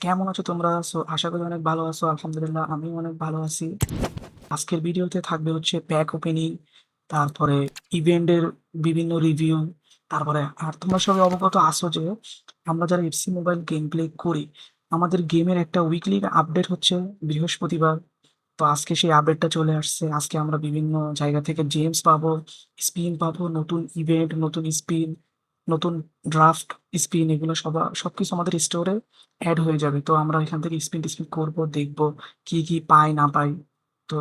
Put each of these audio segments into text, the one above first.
কেমন আছো তোমরা? আশা করি অনেক ভালো আছো। আলহামদুলিল্লাহ আমিও অনেক ভালো আছি। আজকের ভিডিওতে থাকবে হচ্ছে প্যাক ওপেনিং, তারপরে ইভেন্টের বিভিন্ন রিভিউ, তারপরে আর তোমরা সবাই অবগত আছো যে আমরা যারা এফসি মোবাইল গেম প্লে করি, আমাদের গেমের একটা উইকলি আপডেট হচ্ছে বৃহস্পতিবার। তো আজকে সেই আপডেটটা চলে আসছে। আজকে আমরা বিভিন্ন জায়গা থেকে জেমস পাবো, স্পিন পাবো, নতুন ইভেন্ট, নতুন স্পিন, নতুন ড্রাফট স্পিন, এগুলো সবকিছু আমাদের স্টোরে অ্যাড হয়ে যাবে। তো আমরা এখান থেকে স্পিন টিস্পিন করবো, দেখবো কি কি পাই না পাই। তো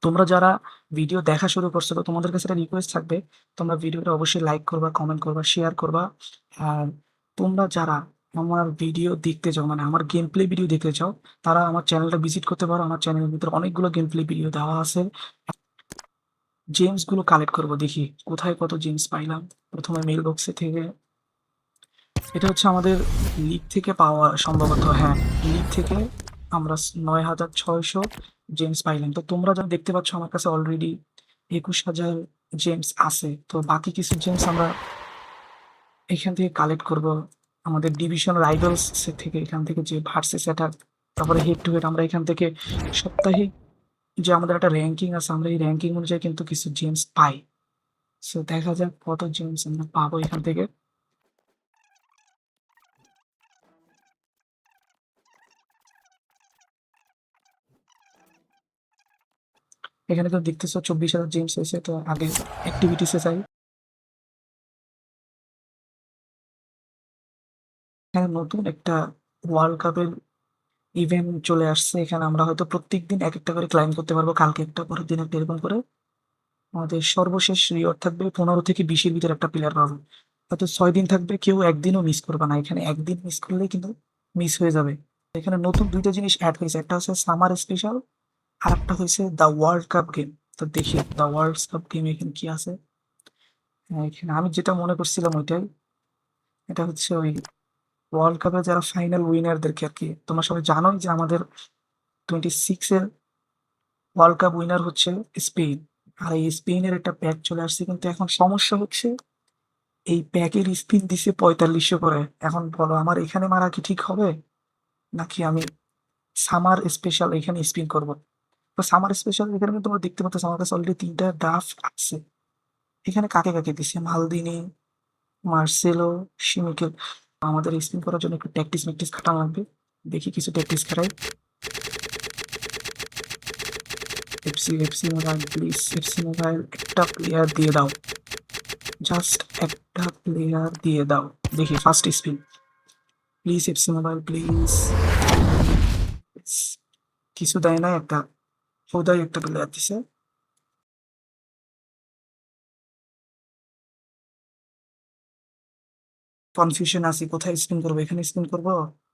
তোমরা যারা ভিডিও দেখা শুরু করছো, তো তোমাদের কাছে একটা রিকোয়েস্ট থাকবে, তোমরা ভিডিওটা অবশ্যই লাইক করবা, কমেন্ট করবা, শেয়ার করবা। আর তোমরা যারা আমার ভিডিও দেখতে চাও, মানে আমার গেম প্লে ভিডিও দেখতে চাও, তারা আমার চ্যানেলটা ভিজিট করতে পারো। আমার চ্যানেলের ভিতরে অনেকগুলো গেম প্লে ভিডিও দেওয়া আছে। জেমস গুলো কালেক্ট করবো, দেখি কোথায় কত জেমস পাইলাম। প্রথমে মেল বক্সে থেকে, এটা হচ্ছে আমাদের লিগ থেকে পাওয়া সম্ভবত, হ্যাঁ, লিগ থেকে আমরা 9,600 জেমস পাইলাম। তো তোমরা যা দেখতে পাচ্ছ আমার কাছে অলরেডি 21,000 জেমস আছে। তো বাকি কিছু জেমস আমরা এখান থেকে কালেক্ট করব আমাদের ডিভিশন রাইভেলস থেকে, এখান থেকে যে ভার্সেস অ্যাটাক, তারপরে হেড টু হেড। আমরা এখান থেকে সাপ্তাহিক যে আমাদের একটা র্যাঙ্কিং আছে, আমরা এই র্যাঙ্কিং অনুযায়ী কিন্তু কিছু জেমস পাই। সো দেখা যাক কত জেমস আমরা পাবো এখান থেকে। এখানে তো দেখতেছো 24,000 জেমস হয়েছে। তো আগে অ্যাক্টিভিটিসে যাই। এখানে নতুন একটা ওয়ার্ল্ড কাপের ইভেন্ট চলে আসছে। এখানে আমরা হয়তো প্রত্যেকদিন এক একটা করে ক্লাইম করতে পারবো, কালকে একটা, পরের দিন একটা, এরকম করে। আমাদের সর্বশেষ রিওয়ার্ড থাকবে 15 থেকে 20-এর ভিতরে একটা প্লেয়ার পাবো। হয়তো 6 দিন থাকবে, কেউ একদিনও মিস করবে না। এখানে একদিন মিস করলেই কিন্তু মিস হয়ে যাবে। এখানে নতুন দুইটা জিনিস অ্যাড হয়েছে, একটা হচ্ছে সামার স্পেশাল, আর একটা হয়েছে দ্য ওয়ার্ল্ড কাপ গেম। তো দেখি দ্য ওয়ার্ল্ড কাপ গেম এখানে কি আছে। এখানে আমি যেটা মনে করছিলাম ওইটাই। এটা হচ্ছে ওই ওয়ার্ল্ড কাপে যারা ফাইনাল উইনারদেরকে আর কি। তোমরা সবাই জানোই যে আমাদের 26-এর ওয়ার্ল্ড কাপ উইনার হচ্ছে স্পেন। আর এই স্পেনের একটা প্যাক চলে আসছে, কিন্তু এখন সমস্যা হচ্ছে এই প্যাকের স্পিন দিছে 4500 করে। এখন বলো আমার এখানে মারা কি ঠিক হবে, নাকি আমি সামার স্পেশাল এখানে স্পিন করব? তো সামার স্পেশাল এখানে কিন্তু তোমরা দেখতে পাচ্ছ আমার কাছে অলরেডি 3টা ড্রাফট আছে। এখানে কাকে কাকে দিছে, মালদিনি, মার্সেলো, শিমিকেল। আমাদের স্পিন করার জন্য একটু প্র্যাকটিস ম্যাকটিস খাটানো লাগবে। দেখি কিছু প্র্যাকটিস খাটাই। FC FC mobile please, FC mobile একটা প্লেয়ার দিয়ে দাও, জাস্ট একটা প্লেয়ার দিয়ে দাও। দেখি first spin, please FC mobile please. কিছু দেয় না, একটা খোদাই একটা প্লেয়ার দিছে। কনফিউশন আছি কোথায় স্পিন করবো, এখানে স্পিন করবো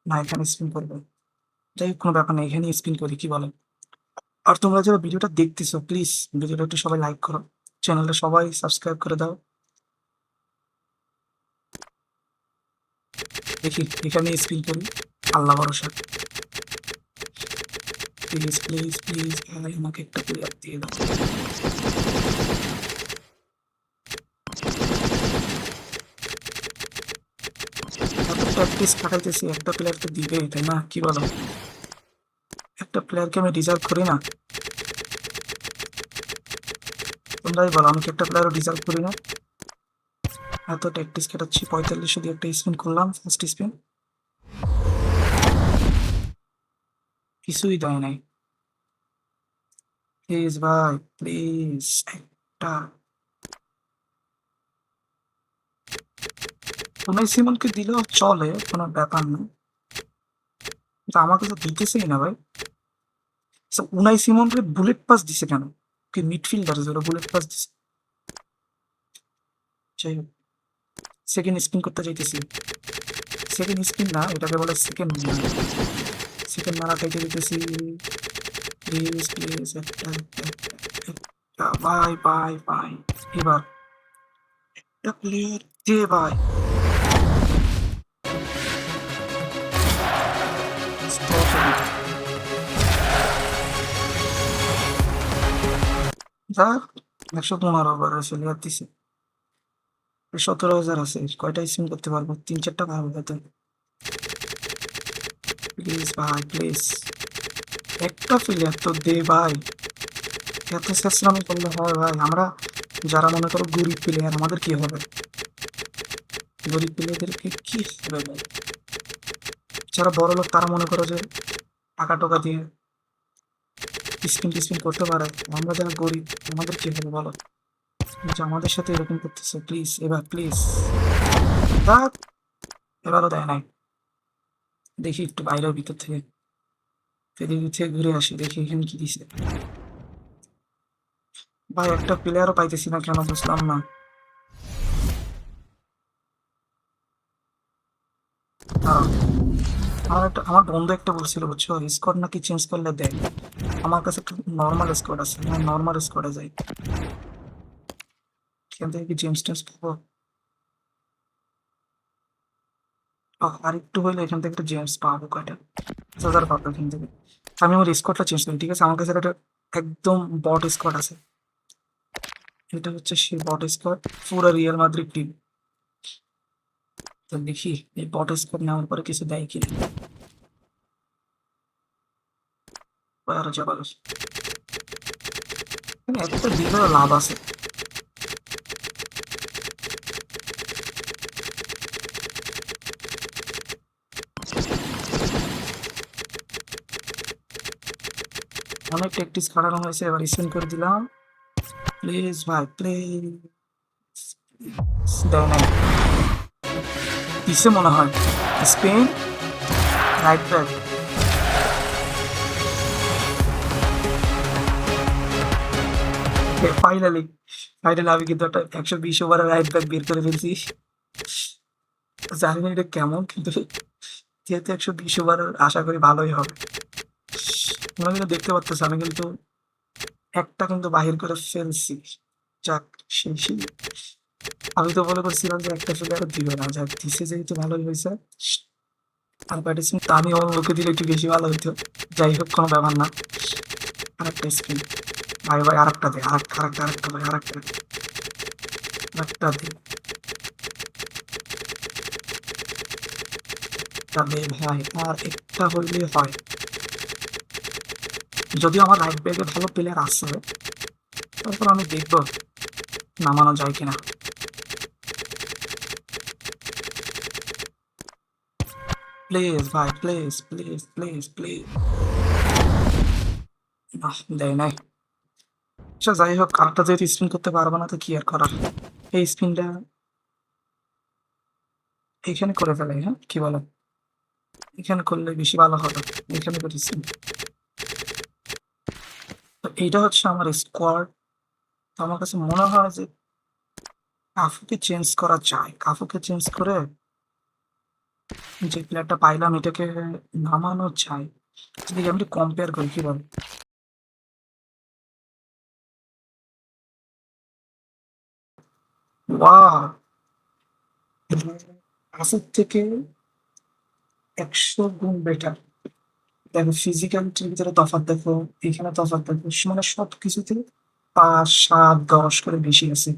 না এখানে স্পিন করবো। যাই হোক, কোনো ব্যাপার না, এখানেই স্পিন করি, কি বলেন? আর তোমরা যারা ভিডিওটা দেখতেছো, প্লিজ ভিডিওটা একটু সবাই লাইক করো, চ্যানেলটা সবাই সাবস্ক্রাইব করে দাও। দেখি এখানে স্পিন করি, আল্লাহ ভরসা। প্লিজ প্লিজ প্লিজ ভাই আমাকে একটা প্লেয়ার দিয়ে দাও। এত প্র্যাকটিস খাটাইতেছি, একটা প্লেয়ার তো দিবেই, তাই না? কি বলো? একটা প্লেয়ারকে আমি ডিজার্ভ করি না? তোমরাই বলো, আমি কি একটা প্লেয়ারও ডিজার্ভ করি না? এত প্র্যাকটিস খাটাচ্ছি, 4500 দিয়ে একটা স্পিন করলাম, ফার্স্ট স্পিন, কিছুই দেয় নাই। প্লিজ ভাই প্লিজ একটা। উনাই সিমনকে দিলেও চলে, কোনো ব্যাপার না, কিন্তু আমাকে তো দিতেছেই না ভাই। আচ্ছা, উনাই সিমনকে বুলেট পাস দিছে কেন? কি মিডফিল্ডার যে বুলেট পাস দিছে? যাই হোক, সেকেন্ড স্পিন করতে চাইতেছি। সেকেন্ড স্পিন না, এটাকে বলে সেকেন্ড মারা। সেকেন্ড মারা খাইতে দিতেছি। প্লিজ প্লিজ একটা একটা একটা, ভাই ভাই ভাই। এবার একটা প্লেয়ার দে ভাই। Stop it. যা, 115 ওভার আছে, লেয়ার দিছে। 17,000 আছে, কয়টা স্পিন করতে পারবো? 3-4টা পারবো হয়তো। প্লিজ ভাই প্লিজ, একটা প্লেয়ার তো দে ভাই। এত চেষ্টামি করলে হয় ভাই? আমরা যারা মনে করো গরিব প্লেয়ার, আমাদের কি হবে? গরিব প্লেয়ারদেরকে কি হবে ভাই? যারা বড় লোক তারা মনে করো যে টাকা টোকা দিয়ে স্পিন টিস্পিন করতে পারে, আমরা যারা গরিব আমাদের কি হবে বলো? যে আমাদের সাথে এরকম করতেছে, প্লিজ এবার প্লিজ। তা এবারও দেয় নাই। দেখি একটু বাইরের ভিতর থেকে, এদিক থেকে ঘুরে আসি, দেখি এখানে কি দিছে। ভাই একটা প্লেয়ারও পাইতেছি না কেন, বুঝলাম না। দাঁড়াও, আমার বন্ধু একটা বলছিল বুঝছো, স্কোয়াড নাকি চেঞ্জ করলে দেয়। আমার কাছে একটা নর্মাল স্কোয়াড আছে, আমি নর্মাল স্কোয়াডে যাই। এখান থেকে কি জেমস টেমস পাবো? আর একটু হইলে এখান থেকে একটা জেমস পাবো কয়টা, 1000 পাবো এখান থেকে। আমি আমার স্কোয়াডটা চেঞ্জ করি, ঠিক আছে? আমার কাছে একটা একদম বট স্কোয়াড আছে। এটা হচ্ছে সেই বট স্কোয়াড, পুরো রিয়াল মাদ্রিদ টিম। তো দেখি এই বট স্কোয়াড নেওয়ার পরে কিছু দেয় কিনা। আর যাবার একটা দিলেও লাভ আছে। অনেক প্র্যাকটিস করানো হয়েছে, এবার স্পিন করে দিলাম। প্লিজ ভাই প্লিজ, দেয় নাই। কিসে মনে হয় Spain, right back. Finally finally আমি কিন্তু একটা 120 ওভারের রাইট ব্যাক বের করে ফেলছি। জানি না এটা কেমন, কিন্তু যেহেতু 120 ওভারের আশা করি ভালোই হবে। তোমরা কিন্তু দেখতে পাচ্ছ আমি কিন্তু একটা কিন্তু বাহির করে ফেলছি। যাক, সেই আমি তো মনে করছিলাম যে একটা ফেলে আরো দিবে না, যাক দিছে যেহেতু ভালোই হয়েছে। আর ব্যাটিসম্যান তো আমি আমার লোকে দিলে একটু বেশি ভালো হইতো। যাই হোক, কোনো ব্যাপার না। আরেকটা স্পিন ভাই, ভাই আরেকটা দে, আরেকটা ভাই, আরেকটা দে, একটা দে ভাই, আর একটা হইলে হয়। যদিও আমার রাইট ব্যাগে ভালো প্লেয়ার আছে, তারপর আমি দেখবো নামানো যায় কিনা। প্লিজ ভাই প্লিজ প্লিজ প্লিজ প্লিজ। দেয় নাই। আচ্ছা যাই হোক, আরেকটা যেহেতু স্পিন করতে পারবো না তো কি আর করার। এই স্পিনটা এখানে করে ফেলে, হ্যাঁ কি বলো? এখানে করলে বেশি ভালো হবে। এখানে করেছি। তো এইটা হচ্ছে আমার স্কোয়াড। তো আমার কাছে মনে হয় যে কাফুকে চেঞ্জ করা যায়, কাফুকে চেঞ্জ করে যে প্লেয়ারটা পাইলাম এটাকে নামানো যায়। যদি আমি কম্পেয়ার করি, কি বল? ওয়াও, কাফুর থেকে 100 গুণ বেটার। দেখো ফিজিক্যালিটির ভিতরে তফাৎ দেখো, এখানে তফাৎ দেখো, মানে সব কিছুতে 5, 7, 10 করে বেশি আছে।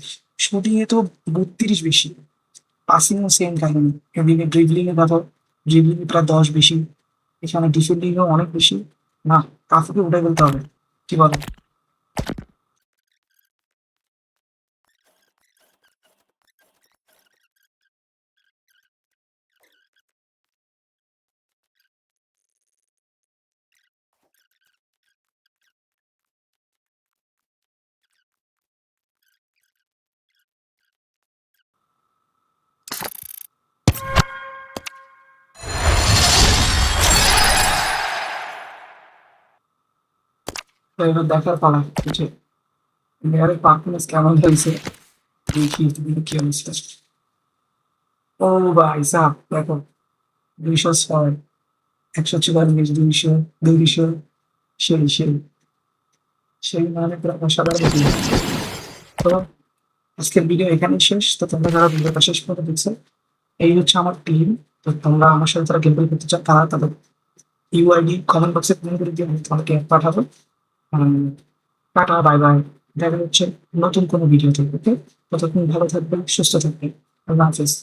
শুটিং এ তো 32 বেশি, পাসিং ও সেম কাহিনী। এদিকে ড্রিবলিং এ দেখো, ড্রিবলিং এ প্রায় 10 বেশি, এখানে ডিফেন্ডিং এও অনেক বেশি। না, কাফুকে উঠে ফেলতে হবে, কি বলো? তো এবার দেখার পালা যে প্লেয়ারের পারফরমেন্স কেমন হয়েছে। দেখি তুমি কি অবস্থা। ও ভাই সাহ দেখো, 206, 144, 200, 200, সেই সেই সেই মানে পুরো অসাধারণ team। তো আজকের ভিডিও এখানেই শেষ। তো তোমরা যারা ভিডিওটা শেষ করে দেখছো, এই হচ্ছে আমার টিম। তো তোমরা আমার সাথে যারা গেম প্লে করতে চাও তারা তাদের ইউআইডি কমেন্ট বক্সে কমেন্ট করে দিয়ে আমি তোমাকে পাঠাবো। Tata, bye bye. দেখা হচ্ছে নতুন কোনো ভিডিওতে, ওকে? ততক্ষণ ভালো থাকবেন, সুস্থ থাকবেন। আল্লাহ হাফিজ।